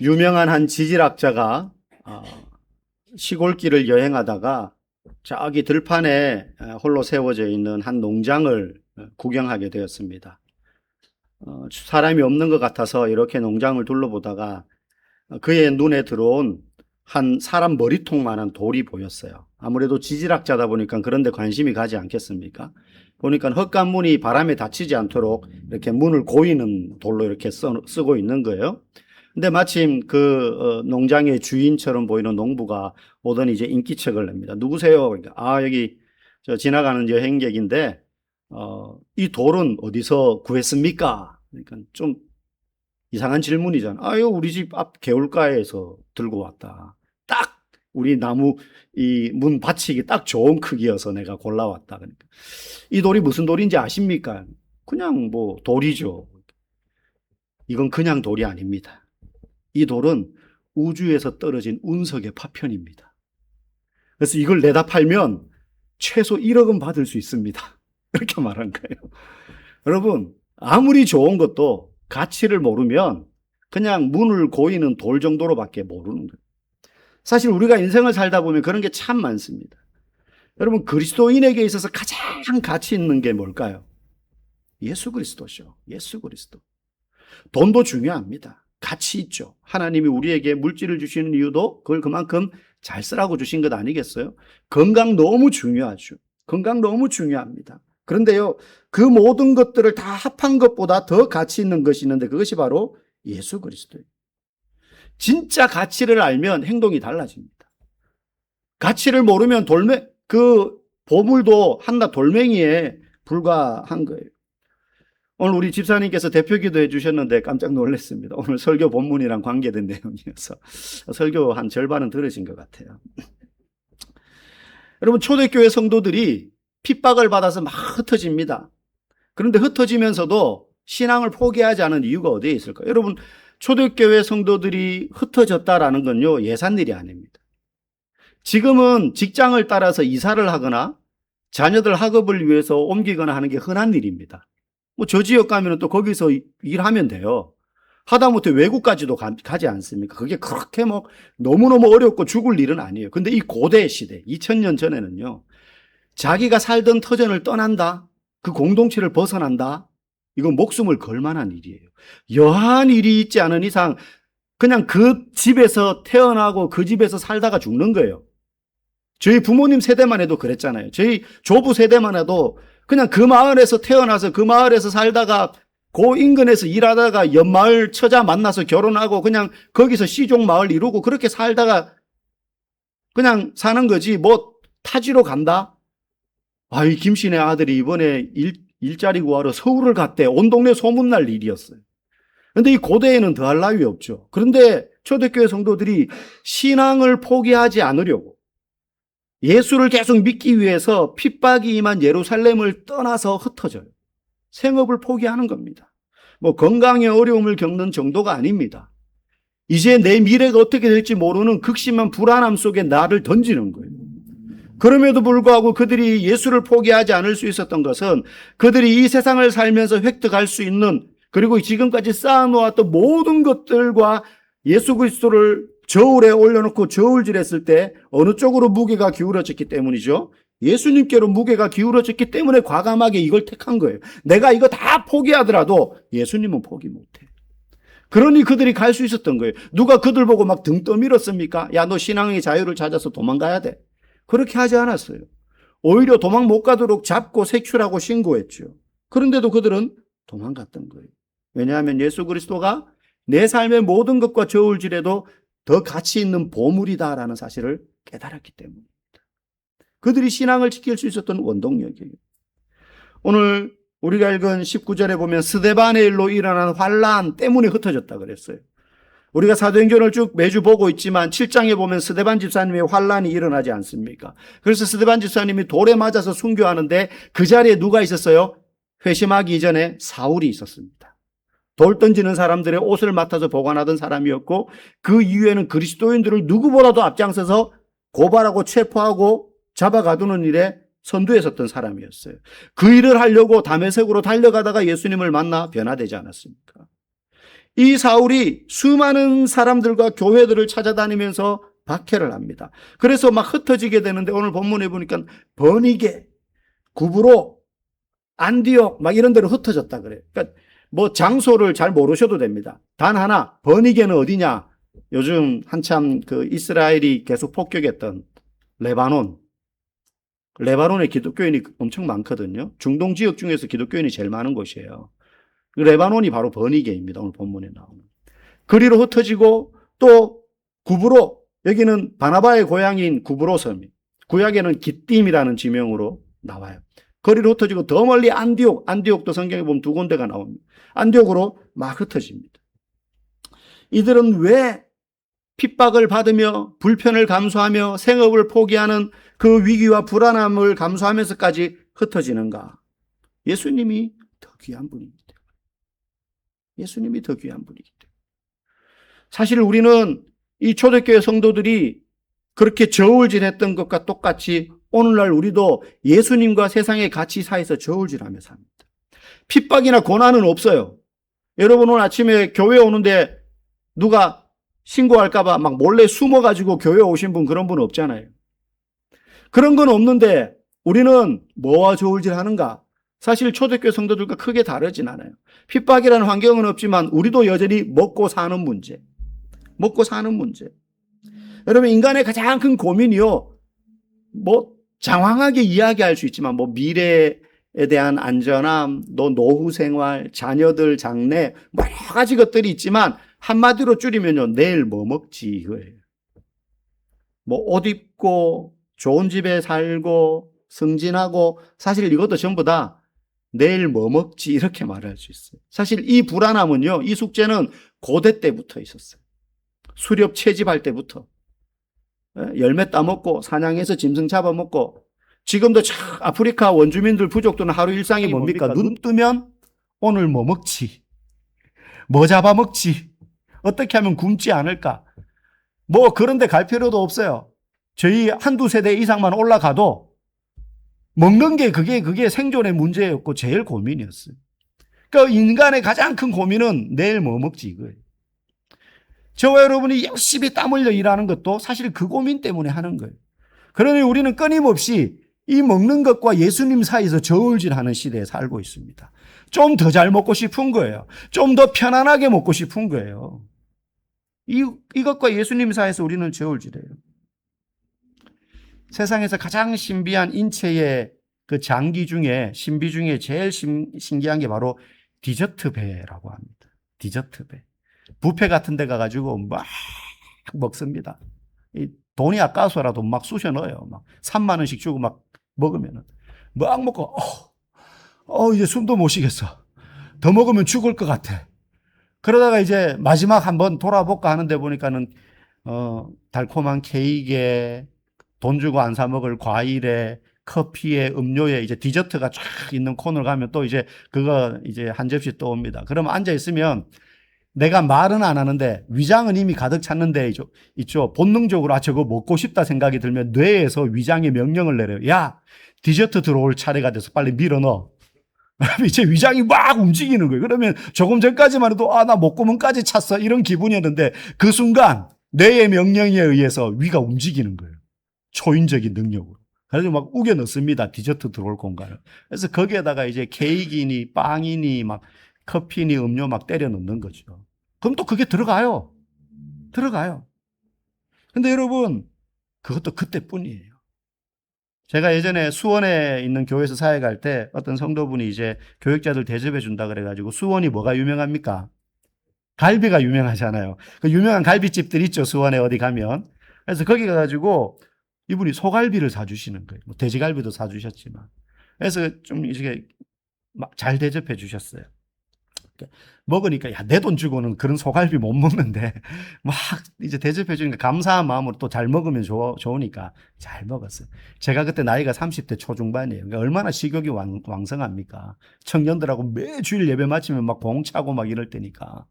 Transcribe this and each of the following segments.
유명한 한 지질학자가 시골길을 여행하다가 저기 들판에 홀로 세워져 있는 한 농장을 구경하게 되었습니다. 사람이 없는 것 같아서 이렇게 농장을 둘러보다가 그의 눈에 들어온 한 사람 머리통만한 돌이 보였어요. 아무래도 지질학자다 보니까 그런 데 관심이 가지 않겠습니까? 보니까 헛간문이 바람에 닿히지 않도록 이렇게 문을 고이는 돌로 이렇게 쓰고 있는 거예요. 근데 마침 그 농장의 주인처럼 보이는 농부가 오더니 이제 인기척을 냅니다. 누구세요? 그러니까 여기 저 지나가는 여행객인데 이 돌은 어디서 구했습니까? 그러니까 좀 이상한 질문이잖아. 우리 집 앞 개울가에서 들고 왔다. 딱 우리 나무 이 문 받치기 딱 좋은 크기여서 내가 골라왔다. 그러니까 이 돌이 무슨 돌인지 아십니까? 그냥 뭐 돌이죠. 이건 그냥 돌이 아닙니다. 이 돌은 우주에서 떨어진 운석의 파편입니다. 그래서 이걸 내다 팔면 최소 1억은 받을 수 있습니다. 이렇게 말한 거예요. 여러분, 아무리 좋은 것도 가치를 모르면 그냥 문을 고이는 돌 정도로밖에 모르는 거예요. 사실 우리가 인생을 살다 보면 그런 게 참 많습니다. 여러분, 그리스도인에게 있어서 가장 가치 있는 게 뭘까요? 예수 그리스도죠. 예수 그리스도. 돈도 중요합니다. 가치 있죠. 하나님이 우리에게 물질을 주시는 이유도 그걸 그만큼 잘 쓰라고 주신 것 아니겠어요? 건강 너무 중요하죠. 건강 너무 중요합니다. 그런데요, 그 모든 것들을 다 합한 것보다 더 가치 있는 것이 있는데 그것이 바로 예수 그리스도예요. 진짜 가치를 알면 행동이 달라집니다. 가치를 모르면 그 보물도 한낱 돌멩이에 불과한 거예요. 오늘 우리 집사님께서 대표기도 해주셨는데 깜짝 놀랐습니다. 오늘 설교 본문이랑 관계된 내용이어서 설교 한 절반은 들으신 것 같아요. 여러분, 초대교회 성도들이 핍박을 받아서 막 흩어집니다. 그런데 흩어지면서도 신앙을 포기하지 않은 이유가 어디에 있을까요? 여러분, 초대교회 성도들이 흩어졌다라는 건요, 예산일이 아닙니다. 지금은 직장을 따라서 이사를 하거나 자녀들 학업을 위해서 옮기거나 하는 게 흔한 일입니다. 저 지역 가면 또 거기서 일하면 돼요. 하다못해 외국까지도 가지 않습니까? 그게 그렇게 너무너무 어렵고 죽을 일은 아니에요. 근데 이 고대 시대, 2000년 전에는요, 자기가 살던 터전을 떠난다, 그 공동체를 벗어난다, 이건 목숨을 걸 만한 일이에요. 여한 일이 있지 않은 이상 그냥 그 집에서 태어나고 그 집에서 살다가 죽는 거예요. 저희 부모님 세대만 해도 그랬잖아요. 저희 조부 세대만 해도 그냥 그 마을에서 태어나서 그 마을에서 살다가 그 인근에서 일하다가 옆마을 처자 만나서 결혼하고 그냥 거기서 시종 마을 이루고 그렇게 살다가 그냥 사는 거지. 타지로 간다? 이 김씨네 아들이 이번에 일자리 구하러 서울을 갔대. 온 동네 소문날 일이었어요. 그런데 이 고대에는 더할 나위 없죠. 그런데 초대교회 성도들이 신앙을 포기하지 않으려고 예수를 계속 믿기 위해서 핍박이 임한 예루살렘을 떠나서 흩어져요. 생업을 포기하는 겁니다. 건강에 어려움을 겪는 정도가 아닙니다. 이제 내 미래가 어떻게 될지 모르는 극심한 불안함 속에 나를 던지는 거예요. 그럼에도 불구하고 그들이 예수를 포기하지 않을 수 있었던 것은 그들이 이 세상을 살면서 획득할 수 있는, 그리고 지금까지 쌓아놓았던 모든 것들과 예수 그리스도를 저울에 올려놓고 저울질했을 때 어느 쪽으로 무게가 기울어졌기 때문이죠. 예수님께로 무게가 기울어졌기 때문에 과감하게 이걸 택한 거예요. 내가 이거 다 포기하더라도 예수님은 포기 못해. 그러니 그들이 갈 수 있었던 거예요. 누가 그들 보고 막 등 떠밀었습니까? 야, 너 신앙의 자유를 찾아서 도망가야 돼. 그렇게 하지 않았어요. 오히려 도망 못 가도록 잡고 색출하고 신고했죠. 그런데도 그들은 도망갔던 거예요. 왜냐하면 예수 그리스도가 내 삶의 모든 것과 저울질해도 더 가치 있는 보물이다라는 사실을 깨달았기 때문입니다. 그들이 신앙을 지킬 수 있었던 원동력이에요. 오늘 우리가 읽은 19절에 보면 스데반의 일로 일어난 환란 때문에 흩어졌다 그랬어요. 우리가 사도행전을 쭉 매주 보고 있지만 7장에 보면 스데반 집사님의 환란이 일어나지 않습니까? 그래서 스데반 집사님이 돌에 맞아서 순교하는데 그 자리에 누가 있었어요? 회심하기 이전에 사울이 있었습니다. 돌 던지는 사람들의 옷을 맡아서 보관하던 사람이었고 그 이후에는 그리스도인들을 누구보다도 앞장서서 고발하고 체포하고 잡아가두는 일에 선두에 섰던 사람이었어요. 그 일을 하려고 다메섹으로 달려가다가 예수님을 만나 변화되지 않았습니까? 이 사울이 수많은 사람들과 교회들을 찾아다니면서 박해를 합니다. 그래서 막 흩어지게 되는데 오늘 본문에 보니까 버니게, 구브로, 안디옥 막 이런 데로 흩어졌다 그래요. 그러니까 뭐 장소를 잘 모르셔도 됩니다. 단 하나, 버니게는 어디냐? 요즘 한참 그 이스라엘이 계속 폭격했던 레바논에 기독교인이 엄청 많거든요. 중동 지역 중에서 기독교인이 제일 많은 곳이에요. 레바논이 바로 버니게입니다. 오늘 본문에 나오는. 그리로 흩어지고 또 구브로, 여기는 바나바의 고향인 구브로 섬이, 구약에는 기띔이라는 지명으로 나와요. 거리로 흩어지고 더 멀리 안디옥도 성경에 보면 두 군데가 나옵니다. 안디옥으로 막 흩어집니다. 이들은 왜 핍박을 받으며 불편을 감수하며 생업을 포기하는 그 위기와 불안함을 감수하면서까지 흩어지는가? 예수님이 더 귀한 분이기 때문에. 예수님이 더 귀한 분이기 때문에. 사실 우리는 이 초대교회 성도들이 그렇게 저울질했던 것과 똑같이 오늘날 우리도 예수님과 세상의 가치 사이에서 저울질하며 삽니다. 핍박이나 고난은 없어요. 여러분 오늘 아침에 교회 오는데 누가 신고할까봐 막 몰래 숨어가지고 교회 오신 분, 그런 분 없잖아요. 그런 건 없는데 우리는 뭐와 저울질하는가? 사실 초대교회 성도들과 크게 다르진 않아요. 핍박이라는 환경은 없지만 우리도 여전히 먹고 사는 문제. 여러분 인간의 가장 큰 고민이요, 뭐 장황하게 이야기할 수 있지만 뭐 미래에 대한 안전함, 노후 생활, 자녀들 장래, 뭐 여러 가지 것들이 있지만 한마디로 줄이면요, 내일 뭐 먹지 이거예요. 뭐 옷 입고 좋은 집에 살고 승진하고, 사실 이것도 전부 다 내일 뭐 먹지 이렇게 말할 수 있어요. 사실 이 불안함은요, 이 숙제는 고대 때부터 있었어요. 수렵 채집할 때부터 열매 따먹고 사냥해서 짐승 잡아먹고, 지금도 아프리카 원주민들 부족들은 하루 일상이 뭡니까? 눈 뜨면 오늘 뭐 먹지, 뭐 잡아먹지, 어떻게 하면 굶지 않을까. 뭐 그런데 갈 필요도 없어요. 저희 한두 세대 이상만 올라가도 먹는 게 그게 생존의 문제였고 제일 고민이었어요. 그러니까 인간의 가장 큰 고민은 내일 뭐 먹지 이거예요. 저와 여러분이 열심히 땀 흘려 일하는 것도 사실 그 고민 때문에 하는 거예요. 그러니 우리는 끊임없이 이 먹는 것과 예수님 사이에서 저울질하는 시대에 살고 있습니다. 좀 더 잘 먹고 싶은 거예요. 좀 더 편안하게 먹고 싶은 거예요. 이것과 예수님 사이에서 우리는 저울질해요. 세상에서 가장 신비한 인체의 그 장기 중에, 신비 중에 제일 신기한 게 바로 디저트 배라고 합니다. 디저트 배. 뷔페 같은 데 가가지고 막 먹습니다. 돈이 아까워서라도 막 쑤셔 넣어요. 막 3만 원씩 주고 막 먹으면은 막 먹고, 이제 숨도 못 쉬겠어. 더 먹으면 죽을 것 같아. 그러다가 이제 마지막 한번 돌아볼까 하는데 보니까는, 달콤한 케이크에 돈 주고 안 사 먹을 과일에 커피에 음료에 이제 디저트가 쫙 있는 코너를 가면 또 이제 그거 이제 한 접시 또 옵니다. 그러면 앉아 있으면 내가 말은 안 하는데 위장은 이미 가득 찼는데 있죠. 본능적으로 저거 먹고 싶다 생각이 들면 뇌에서 위장에 명령을 내려요. 야, 디저트 들어올 차례가 돼서 빨리 밀어 넣어. 이제 위장이 막 움직이는 거예요. 그러면 조금 전까지만 해도 나 목구멍까지 찼어 이런 기분이었는데 그 순간 뇌의 명령에 의해서 위가 움직이는 거예요. 초인적인 능력으로. 그래서 막 우겨 넣습니다. 디저트 들어올 공간을. 그래서 거기에다가 이제 케이크니 빵이니 막 커피니 음료 막 때려 넣는 거죠. 그럼 또 그게 들어가요. 근데 여러분, 그것도 그때뿐이에요. 제가 예전에 수원에 있는 교회에서 사회 갈 때 어떤 성도분이 이제 교육자들 대접해 준다 그래가지고, 수원이 뭐가 유명합니까? 갈비가 유명하잖아요. 그 유명한 갈비집들 있죠. 수원에 어디 가면. 그래서 거기 가가지고 이분이 소갈비를 사주시는 거예요. 뭐 돼지갈비도 사주셨지만. 그래서 좀 이렇게 막 잘 대접해 주셨어요. 먹으니까 내 돈 주고는 그런 소갈비 못 먹는데 막 이제 대접해 주니까 감사한 마음으로 또 잘 먹으면 좋으니까 잘 먹었어요. 제가 그때 나이가 30대 초중반이에요. 그러니까 얼마나 식욕이 왕성합니까? 청년들하고 매주일 예배 마치면 막 봉차고 막 이럴 때니까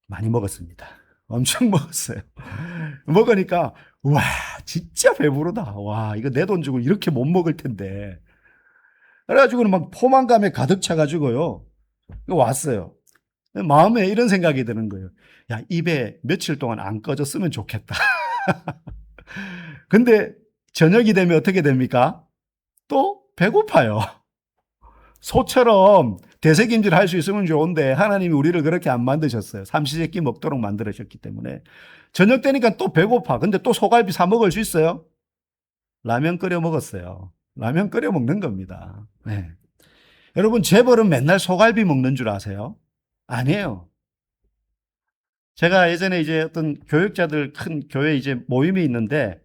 많이 먹었습니다. 엄청 먹었어요. 먹으니까 와, 진짜 배부르다. 와, 이거 내 돈 주고 이렇게 못 먹을 텐데. 그래가지고는 막 포만감에 가득 차가지고요. 왔어요. 마음에 이런 생각이 드는 거예요. 야, 입에 며칠 동안 안 꺼졌으면 좋겠다. 근데 저녁이 되면 어떻게 됩니까? 또 배고파요. 소처럼 되새김질 할 수 있으면 좋은데 하나님이 우리를 그렇게 안 만드셨어요. 삼시세끼 먹도록 만들으셨기 때문에. 저녁 되니까 또 배고파. 근데 또 소갈비 사 먹을 수 있어요? 라면 끓여 먹었어요. 라면 끓여 먹는 겁니다. 네. 여러분, 재벌은 맨날 소갈비 먹는 줄 아세요? 아니에요. 제가 예전에 이제 어떤 교육자들 큰 교회 이제 모임이 있는데,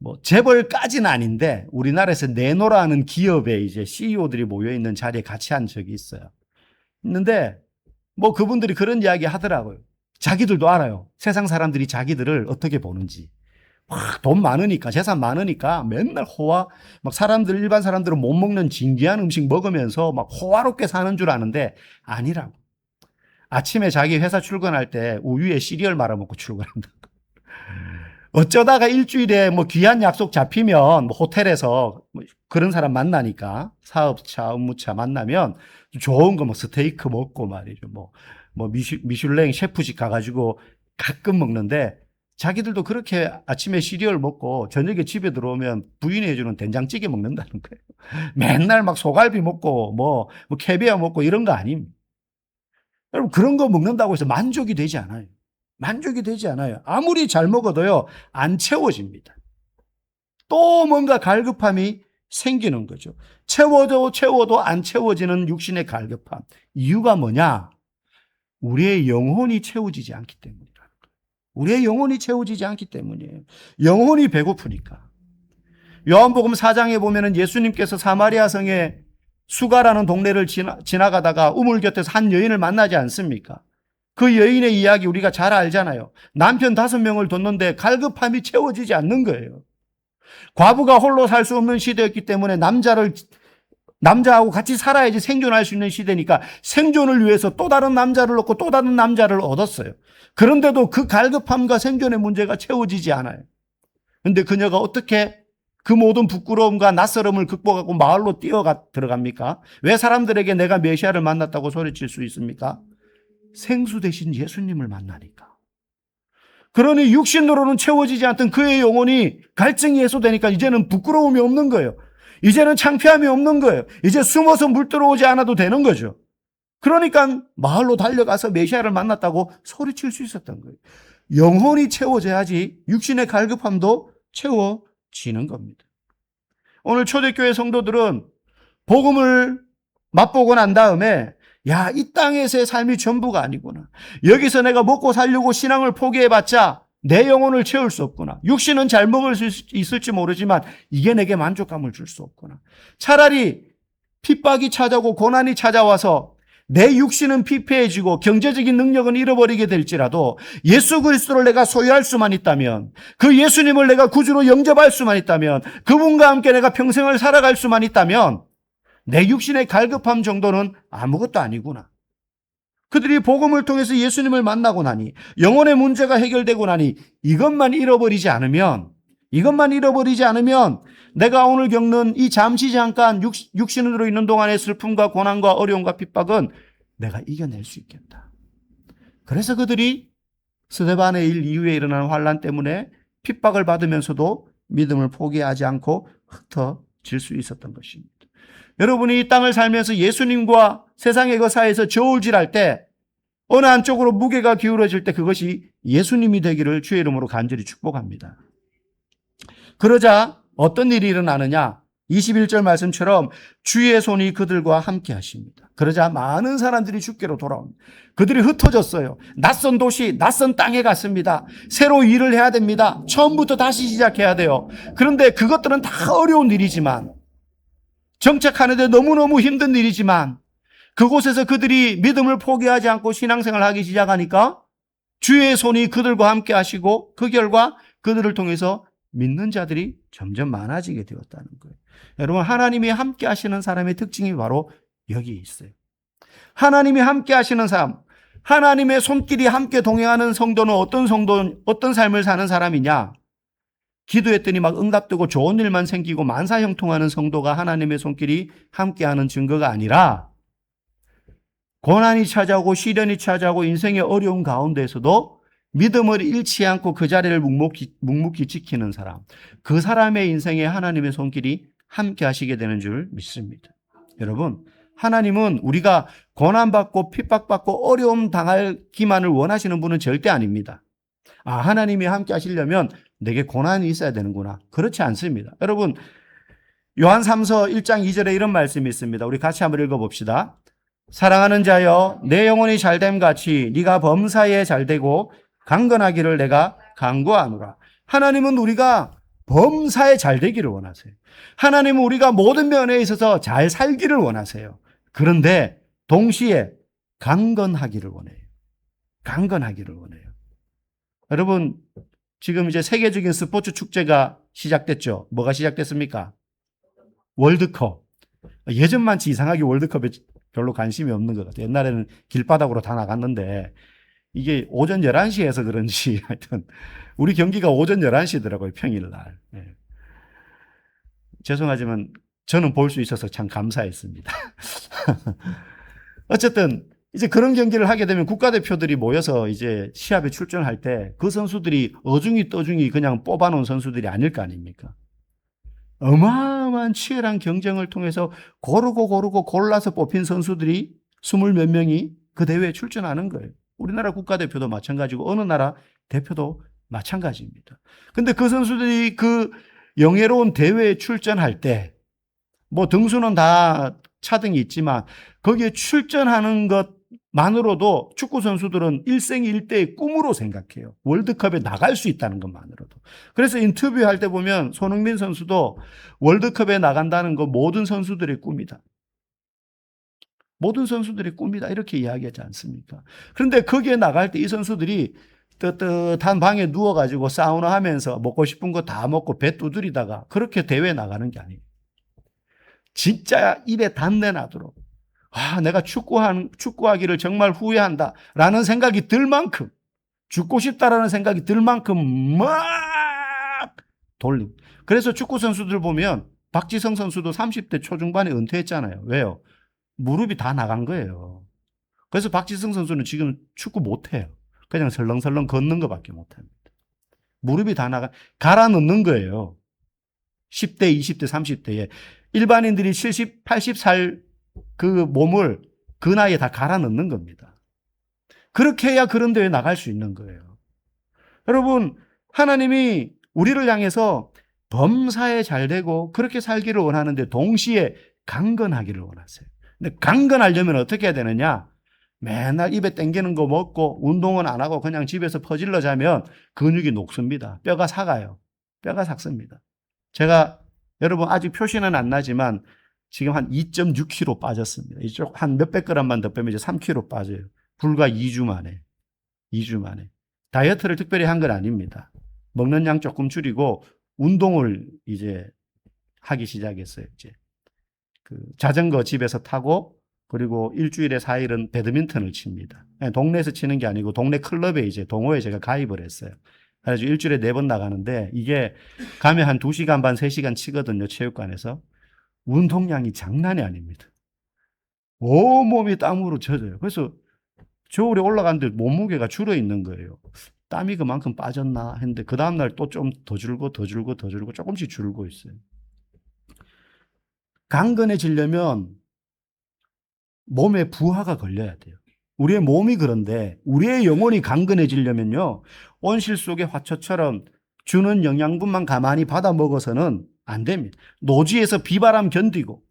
뭐 재벌까지는 아닌데 우리나라에서 네노라는 기업의 이제 CEO들이 모여 있는 자리에 같이 한 적이 있어요. 있는데 뭐 그분들이 그런 이야기 하더라고요. 자기들도 알아요. 세상 사람들이 자기들을 어떻게 보는지. 돈 많으니까, 재산 많으니까 맨날 막 사람들, 일반 사람들은 못 먹는 진귀한 음식 먹으면서 막 호화롭게 사는 줄 아는데 아니라고. 아침에 자기 회사 출근할 때 우유에 시리얼 말아 먹고 출근한다. 어쩌다가 일주일에 뭐 귀한 약속 잡히면 뭐 호텔에서 뭐 그런 사람 만나니까 사업차, 업무차 만나면 좋은 거 뭐 스테이크 먹고 말이죠. 뭐 미슐랭 셰프집 가가지고 가끔 먹는데 자기들도 그렇게 아침에 시리얼 먹고 저녁에 집에 들어오면 부인이 해주는 된장찌개 먹는다는 거예요. 맨날 막 소갈비 먹고 뭐 캐비아 먹고 이런 거 아닙니다. 여러분, 그런 거 먹는다고 해서 만족이 되지 않아요. 만족이 되지 않아요. 아무리 잘 먹어도요, 안 채워집니다. 또 뭔가 갈급함이 생기는 거죠. 채워도 안 채워지는 육신의 갈급함. 이유가 뭐냐? 우리의 영혼이 채워지지 않기 때문이라는 거예요. 우리의 영혼이 채워지지 않기 때문이에요. 영혼이 배고프니까. 요한복음 4장에 보면은 예수님께서 사마리아 성에 수가라는 동네를 지나가다가 우물 곁에서 한 여인을 만나지 않습니까? 그 여인의 이야기 우리가 잘 알잖아요. 남편 5명을 뒀는데 갈급함이 채워지지 않는 거예요. 과부가 홀로 살 수 없는 시대였기 때문에 남자하고 같이 살아야지 생존할 수 있는 시대니까 생존을 위해서 또 다른 남자를 얻고 또 다른 남자를 얻었어요. 그런데도 그 갈급함과 생존의 문제가 채워지지 않아요. 그런데 그녀가 어떻게 그 모든 부끄러움과 낯설음을 극복하고 마을로 들어갑니까? 왜 사람들에게 내가 메시아를 만났다고 소리칠 수 있습니까? 생수 대신 예수님을 만나니까. 그러니 육신으로는 채워지지 않던 그의 영혼이 갈증이 해소되니까 이제는 부끄러움이 없는 거예요. 이제는 창피함이 없는 거예요. 이제 숨어서 물 들어오지 않아도 되는 거죠. 그러니까 마을로 달려가서 메시아를 만났다고 소리칠 수 있었던 거예요. 영혼이 채워져야지 육신의 갈급함도 채워지는 겁니다. 오늘 초대교회 성도들은 복음을 맛보고 난 다음에 야, 이 땅에서의 삶이 전부가 아니구나. 여기서 내가 먹고 살려고 신앙을 포기해봤자 내 영혼을 채울 수 없구나. 육신은 잘 먹을 수 있을지 모르지만 이게 내게 만족감을 줄 수 없구나. 차라리 핍박이 찾아오고 고난이 찾아와서 내 육신은 피폐해지고 경제적인 능력은 잃어버리게 될지라도 예수 그리스도를 내가 소유할 수만 있다면, 그 예수님을 내가 구주로 영접할 수만 있다면, 그분과 함께 내가 평생을 살아갈 수만 있다면 내 육신의 갈급함 정도는 아무것도 아니구나. 그들이 복음을 통해서 예수님을 만나고 나니, 영혼의 문제가 해결되고 나니 이것만 잃어버리지 않으면 내가 오늘 겪는 이 잠시 잠깐 육신으로 있는 동안의 슬픔과 고난과 어려움과 핍박은 내가 이겨낼 수 있겠다. 그래서 그들이 스데반의 일 이후에 일어나는 환난 때문에 핍박을 받으면서도 믿음을 포기하지 않고 흩어질 수 있었던 것입니다. 여러분이 이 땅을 살면서 예수님과 세상의 그 사이에서 저울질할 때 어느 한쪽으로 무게가 기울어질 때 그것이 예수님이 되기를 주의 이름으로 간절히 축복합니다. 그러자 어떤 일이 일어나느냐? 21절 말씀처럼 주의 손이 그들과 함께 하십니다. 그러자 많은 사람들이 주께로 돌아옵니다. 그들이 흩어졌어요. 낯선 도시, 낯선 땅에 갔습니다. 새로 일을 해야 됩니다. 처음부터 다시 시작해야 돼요. 그런데 그것들은 다 어려운 일이지만, 정착하는데 너무너무 힘든 일이지만, 그곳에서 그들이 믿음을 포기하지 않고 신앙생활을 하기 시작하니까 주의 손이 그들과 함께 하시고 그 결과 그들을 통해서 믿는 자들이 점점 많아지게 되었다는 거예요. 여러분, 하나님이 함께 하시는 사람의 특징이 바로 여기 있어요. 하나님이 함께 하시는 사람, 하나님의 손길이 함께 동행하는 성도는 어떤 삶을 사는 사람이냐? 기도했더니 막 응답되고 좋은 일만 생기고 만사형통하는 성도가 하나님의 손길이 함께하는 증거가 아니라 고난이 찾아오고 시련이 찾아오고 인생의 어려운 가운데에서도 믿음을 잃지 않고 그 자리를 묵묵히 지키는 사람, 그 사람의 인생에 하나님의 손길이 함께 하시게 되는 줄 믿습니다. 여러분, 하나님은 우리가 고난받고 핍박받고 어려움 당하기만을 원하시는 분은 절대 아닙니다. 아, 하나님이 함께 하시려면 내게 고난이 있어야 되는구나. 그렇지 않습니다. 여러분, 요한 3서 1장 2절에 이런 말씀이 있습니다. 우리 같이 한번 읽어봅시다. 사랑하는 자여, 내 영혼이 잘됨 같이 네가 범사에 잘되고 강건하기를 내가 간구하노라. 하나님은 우리가 범사에 잘되기를 원하세요. 하나님은 우리가 모든 면에 있어서 잘 살기를 원하세요. 그런데 동시에 강건하기를 원해요. 강건하기를 원해요. 여러분, 지금 이제 세계적인 스포츠 축제가 시작됐죠. 뭐가 시작됐습니까? 월드컵. 예전만치 이상하게 월드컵에 별로 관심이 없는 것 같아요. 옛날에는 길바닥으로 다 나갔는데 이게 오전 11시에서 그런지 하여튼 우리 경기가 오전 11시더라고요. 평일날. 네. 죄송하지만 저는 볼 수 있어서 참 감사했습니다. 어쨌든 이제 그런 경기를 하게 되면 국가대표들이 모여서 이제 시합에 출전할 때 그 선수들이 어중이 떠중이 그냥 뽑아놓은 선수들이 아닐 거 아닙니까? 어마어마한 치열한 경쟁을 통해서 고르고 골라서 뽑힌 선수들이 20몇 명이 그 대회에 출전하는 거예요. 우리나라 국가대표도 마찬가지고 어느 나라 대표도 마찬가지입니다. 근데 그 선수들이 그 영예로운 대회에 출전할 때 뭐 등수는 다 차등이 있지만 거기에 출전하는 것만으로도 축구 선수들은 일생일대의 꿈으로 생각해요. 월드컵에 나갈 수 있다는 것만으로도. 그래서 인터뷰할 때 보면 손흥민 선수도 월드컵에 나간다는 거 모든 선수들의 꿈이다. 모든 선수들의 꿈이다. 이렇게 이야기하지 않습니까? 그런데 거기에 나갈 때 이 선수들이 뜨뜻한 방에 누워가지고 사우나 하면서 먹고 싶은 거 다 먹고 배 두드리다가 그렇게 대회에 나가는 게 아니에요. 진짜 입에 단내 나도록 내가 축구하기를 정말 후회한다 라는 생각이 들 만큼, 죽고 싶다라는 생각이 들 만큼 막 돌림. 그래서 축구 선수들 보면 박지성 선수도 30대 초중반에 은퇴했잖아요. 왜요? 무릎이 다 나간 거예요. 그래서 박지성 선수는 지금 축구 못해요. 그냥 설렁설렁 걷는 것밖에 못합니다. 무릎이 다 갈아 넣는 거예요. 10대, 20대, 30대에. 일반인들이 70, 80살 그 몸을 그 나이에 다 갈아 넣는 겁니다. 그렇게 해야 그런 데에 나갈 수 있는 거예요. 여러분, 하나님이 우리를 향해서 범사에 잘 되고 그렇게 살기를 원하는데 동시에 강건하기를 원하세요. 근데 강건하려면 어떻게 해야 되느냐? 맨날 입에 땡기는 거 먹고 운동은 안 하고 그냥 집에서 퍼질러 자면 근육이 녹습니다. 뼈가 삭아요. 뼈가 삭습니다. 제가 여러분 아직 표시는 안 나지만 지금 한 2.6kg 빠졌습니다. 이쪽 한 몇백 그램만 더 빼면 이제 3kg 빠져요. 불과 2주 만에. 2주 만에. 다이어트를 특별히 한 건 아닙니다. 먹는 양 조금 줄이고 운동을 이제 하기 시작했어요. 이제 그 자전거 집에서 타고 그리고 일주일에 4일은 배드민턴을 칩니다. 동네에서 치는 게 아니고 동네 클럽에 이제 동호회에 제가 가입을 했어요. 그래서 일주일에 4번 나가는데 이게 가면 한 2시간 반, 3시간 치거든요. 체육관에서. 운동량이 장난이 아닙니다. 온몸이 땀으로 젖어요. 그래서 겨울에 올라갔는데 몸무게가 줄어 있는 거예요. 땀이 그만큼 빠졌나 했는데 그 다음날 또 좀 더 줄고 조금씩 줄고 있어요. 강건해지려면 몸에 부하가 걸려야 돼요. 우리의 몸이 그런데 우리의 영혼이 강건해지려면요. 온실 속의 화초처럼 주는 영양분만 가만히 받아 먹어서는 안 됩니다. 노지에서 비바람 견디고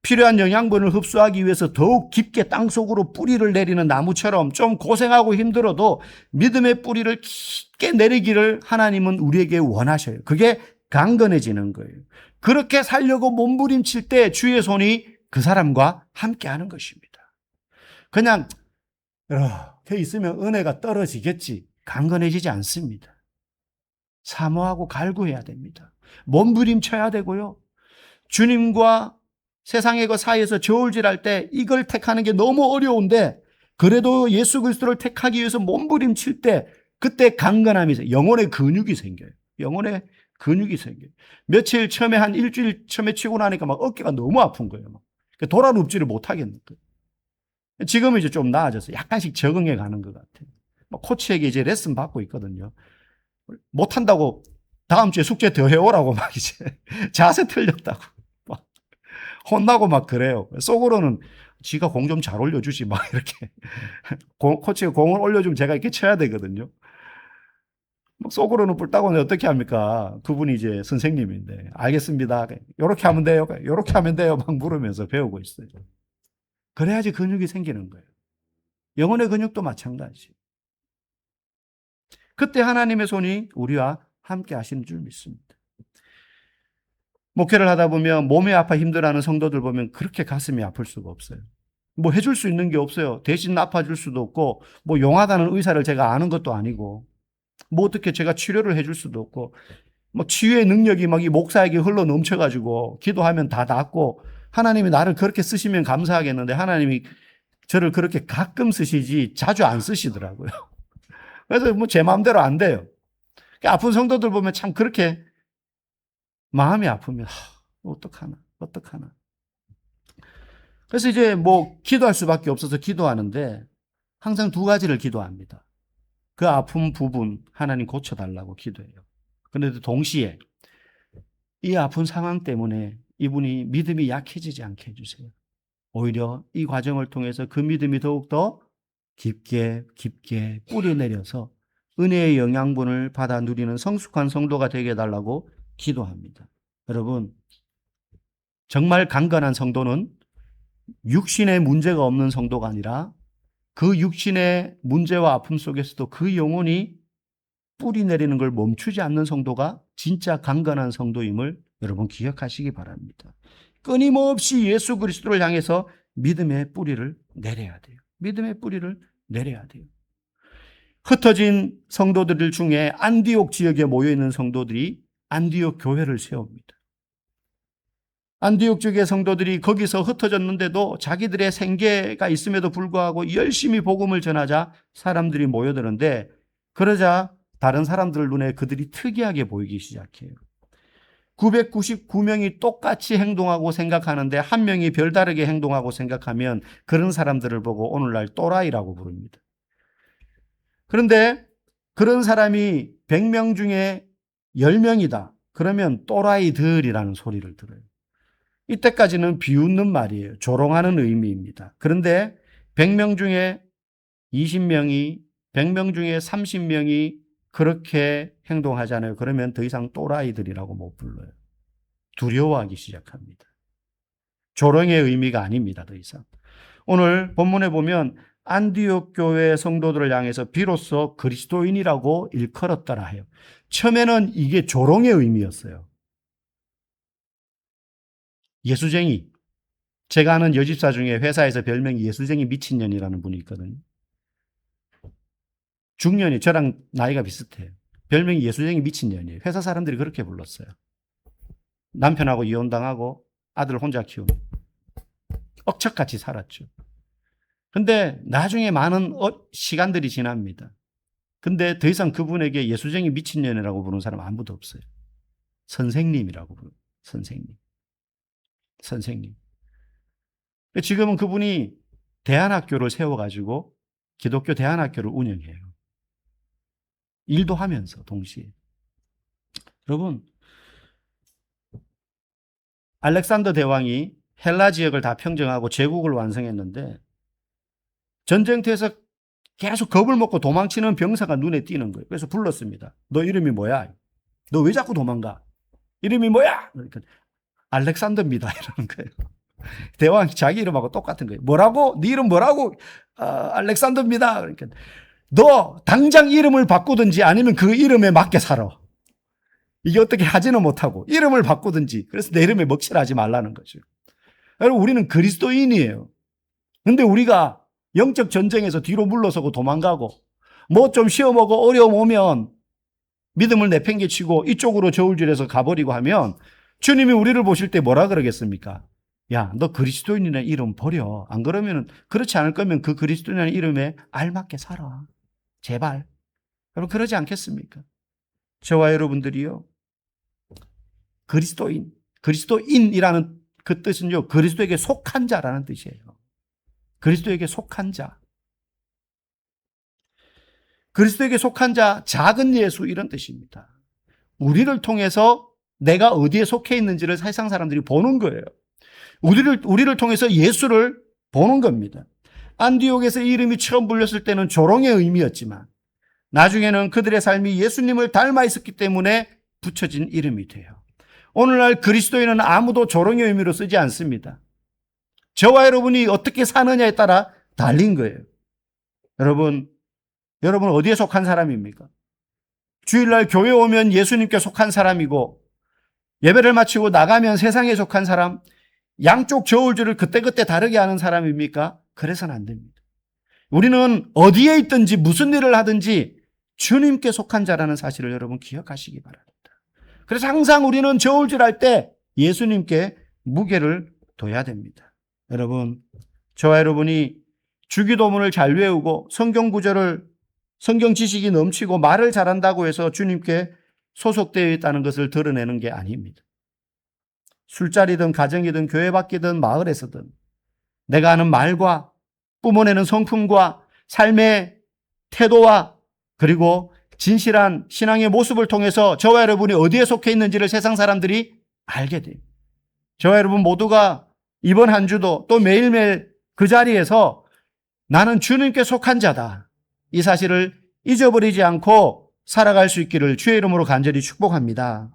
필요한 영양분을 흡수하기 위해서 더욱 깊게 땅속으로 뿌리를 내리는 나무처럼 좀 고생하고 힘들어도 믿음의 뿌리를 깊게 내리기를 하나님은 우리에게 원하셔요. 그게 강건해지는 거예요. 그렇게 살려고 몸부림칠 때 주의 손이 그 사람과 함께하는 것입니다. 그냥 이렇게 있으면 은혜가 떨어지겠지. 강건해지지 않습니다. 사모하고 갈구해야 됩니다. 몸부림쳐야 되고요. 주님과 세상의 그 사이에서 저울질할 때 이걸 택하는 게 너무 어려운데 그래도 예수 그리스도를 택하기 위해서 몸부림칠 때 그때 강건함이 있어요. 영혼의 근육이 생겨요. 영혼의 근육이 생겨요. 며칠 처음에 한 일주일 처음에 치고 나니까 막 어깨가 너무 아픈 거예요. 돌아눕지를 못하겠는 거예요. 지금은 이제 좀 나아졌어요. 약간씩 적응해 가는 것 같아요. 코치에게 이제 레슨 받고 있거든요. 못한다고 다음 주에 숙제 더 해오라고 막 이제 자세 틀렸다고 막 혼나고 막 그래요. 속으로는 지가 공 좀 잘 올려주지 막 이렇게 코치가 공을 올려주면 제가 이렇게 쳐야 되거든요. 막 속으로는 뿔따고는 어떻게 합니까? 그분이 이제 선생님인데 알겠습니다. 요렇게 하면 돼요. 요렇게 하면 돼요. 막 물으면서 배우고 있어요. 그래야지 근육이 생기는 거예요. 영혼의 근육도 마찬가지. 그때 하나님의 손이 우리와 함께 하시는 줄 믿습니다. 목회를 하다 보면 몸이 아파 힘들어하는 성도들 보면 그렇게 가슴이 아플 수가 없어요. 뭐 해줄 수 있는 게 없어요. 대신 아파줄 수도 없고, 뭐 용하다는 의사를 제가 아는 것도 아니고, 뭐 어떻게 제가 치료를 해줄 수도 없고, 뭐 치유의 능력이 막 이 목사에게 흘러 넘쳐가지고, 기도하면 다 낫고, 하나님이 나를 그렇게 쓰시면 감사하겠는데, 하나님이 저를 그렇게 가끔 쓰시지 자주 안 쓰시더라고요. 그래서 뭐 제 마음대로 안 돼요. 아픈 성도들 보면 참 그렇게 마음이 아프면, 어떡하나. 그래서 이제 뭐 기도할 수밖에 없어서 기도하는데 항상 두 가지를 기도합니다. 그 아픈 부분 하나님 고쳐달라고 기도해요. 그런데 동시에 이 아픈 상황 때문에 이분이 믿음이 약해지지 않게 해주세요. 오히려 이 과정을 통해서 그 믿음이 더욱더 깊게 뿌리내려서 은혜의 영양분을 받아 누리는 성숙한 성도가 되게 해달라고 기도합니다. 여러분, 정말 강건한 성도는 육신에 문제가 없는 성도가 아니라 그 육신의 문제와 아픔 속에서도 그 영혼이 뿌리 내리는 걸 멈추지 않는 성도가 진짜 강건한 성도임을 여러분 기억하시기 바랍니다. 끊임없이 예수 그리스도를 향해서 믿음의 뿌리를 내려야 돼요. 믿음의 뿌리를 내려야 돼요. 흩어진 성도들 중에 안디옥 지역에 모여있는 성도들이 안디옥 교회를 세웁니다. 안디옥 지역의 성도들이 거기서 흩어졌는데도 자기들의 생계가 있음에도 불구하고 열심히 복음을 전하자 사람들이 모여드는데, 그러자 다른 사람들 눈에 그들이 특이하게 보이기 시작해요. 999명이 똑같이 행동하고 생각하는데 한 명이 별다르게 행동하고 생각하면 그런 사람들을 보고 오늘날 또라이라고 부릅니다. 그런데 그런 사람이 100명 중에 10명이다. 그러면 또라이들이라는 소리를 들어요. 이때까지는 비웃는 말이에요. 조롱하는 의미입니다. 그런데 100명 중에 20명이, 100명 중에 30명이 그렇게 행동하잖아요. 그러면 더 이상 또라이들이라고 못 불러요. 두려워하기 시작합니다. 조롱의 의미가 아닙니다. 더 이상. 오늘 본문에 보면 안디옥 교회 성도들을 향해서 비로소 그리스도인이라고 일컬었더라 해요. 처음에는 이게 조롱의 의미였어요. 예수쟁이. 제가 아는 여집사 중에 회사에서 별명이 예수쟁이 미친년이라는 분이 있거든요. 중년이 저랑 나이가 비슷해요. 별명이 예수쟁이 미친년이에요. 회사 사람들이 그렇게 불렀어요. 남편하고 이혼당하고 아들 혼자 키우고 억척같이 살았죠. 근데 나중에 많은 시간들이 지납니다. 근데 더 이상 그분에게 예수쟁이 미친년이라고 부르는 사람 아무도 없어요. 선생님이라고 부르요. 선생님. 지금은 그분이 대안학교를 세워가지고 기독교 대안학교를 운영해요. 일도 하면서 동시에. 여러분, 알렉산더 대왕이 헬라 지역을 다 평정하고 제국을 완성했는데 전쟁터에서 계속 겁을 먹고 도망치는 병사가 눈에 띄는 거예요. 그래서 불렀습니다. 너 이름이 뭐야? 너 왜 자꾸 도망가? 이름이 뭐야? 그러니까 알렉산더입니다. 이러는 거예요. 대왕이 자기 이름하고 똑같은 거예요. 뭐라고? 네 이름 뭐라고? 알렉산더입니다. 그러니까 너 당장 이름을 바꾸든지 아니면 그 이름에 맞게 살아. 이게 어떻게 하지는 못하고 이름을 바꾸든지. 그래서 내 이름에 먹칠하지 말라는 거죠. 여러분, 우리는 그리스도인이에요. 근데 우리가 영적 전쟁에서 뒤로 물러서고 도망가고 뭐 좀 시험하고 어려움 오면 믿음을 내팽개치고 이쪽으로 저울질해서 가버리고 하면 주님이 우리를 보실 때 뭐라 그러겠습니까? 야, 너 그리스도인이라는 이름 버려. 안 그러면, 그렇지 않을 거면 그 그리스도인이라는 이름에 알맞게 살아. 제발. 여러분, 그러지 않겠습니까? 저와 여러분들이요, 그리스도인이라는 그 뜻은요, 그리스도에게 속한 자라는 뜻이에요. 그리스도에게 속한 자. 그리스도에게 속한 자, 작은 예수 이런 뜻입니다. 우리를 통해서 내가 어디에 속해 있는지를 세상 사람들이 보는 거예요. 우리를 통해서 예수를 보는 겁니다. 안디옥에서 이 이름이 처음 불렸을 때는 조롱의 의미였지만 나중에는 그들의 삶이 예수님을 닮아 있었기 때문에 붙여진 이름이 돼요. 오늘날 그리스도인은 아무도 조롱의 의미로 쓰지 않습니다. 저와 여러분이 어떻게 사느냐에 따라 달린 거예요. 여러분 어디에 속한 사람입니까? 주일날 교회 오면 예수님께 속한 사람이고 예배를 마치고 나가면 세상에 속한 사람, 양쪽 저울줄을 그때그때 다르게 하는 사람입니까? 그래서는 안 됩니다. 우리는 어디에 있든지 무슨 일을 하든지 주님께 속한 자라는 사실을 여러분 기억하시기 바랍니다. 그래서 항상 우리는 저울질 할 때 예수님께 무게를 둬야 됩니다. 여러분, 저와 여러분이 주기도문을 잘 외우고 성경 구절을 성경 지식이 넘치고 말을 잘한다고 해서 주님께 소속되어 있다는 것을 드러내는 게 아닙니다. 술자리든 가정이든 교회 밖이든 마을에서든 내가 하는 말과 뿜어내는 성품과 삶의 태도와 그리고 진실한 신앙의 모습을 통해서 저와 여러분이 어디에 속해 있는지를 세상 사람들이 알게 돼요. 저와 여러분 모두가 이번 한 주도 또 매일매일 그 자리에서 나는 주님께 속한 자다. 이 사실을 잊어버리지 않고 살아갈 수 있기를 주의 이름으로 간절히 축복합니다.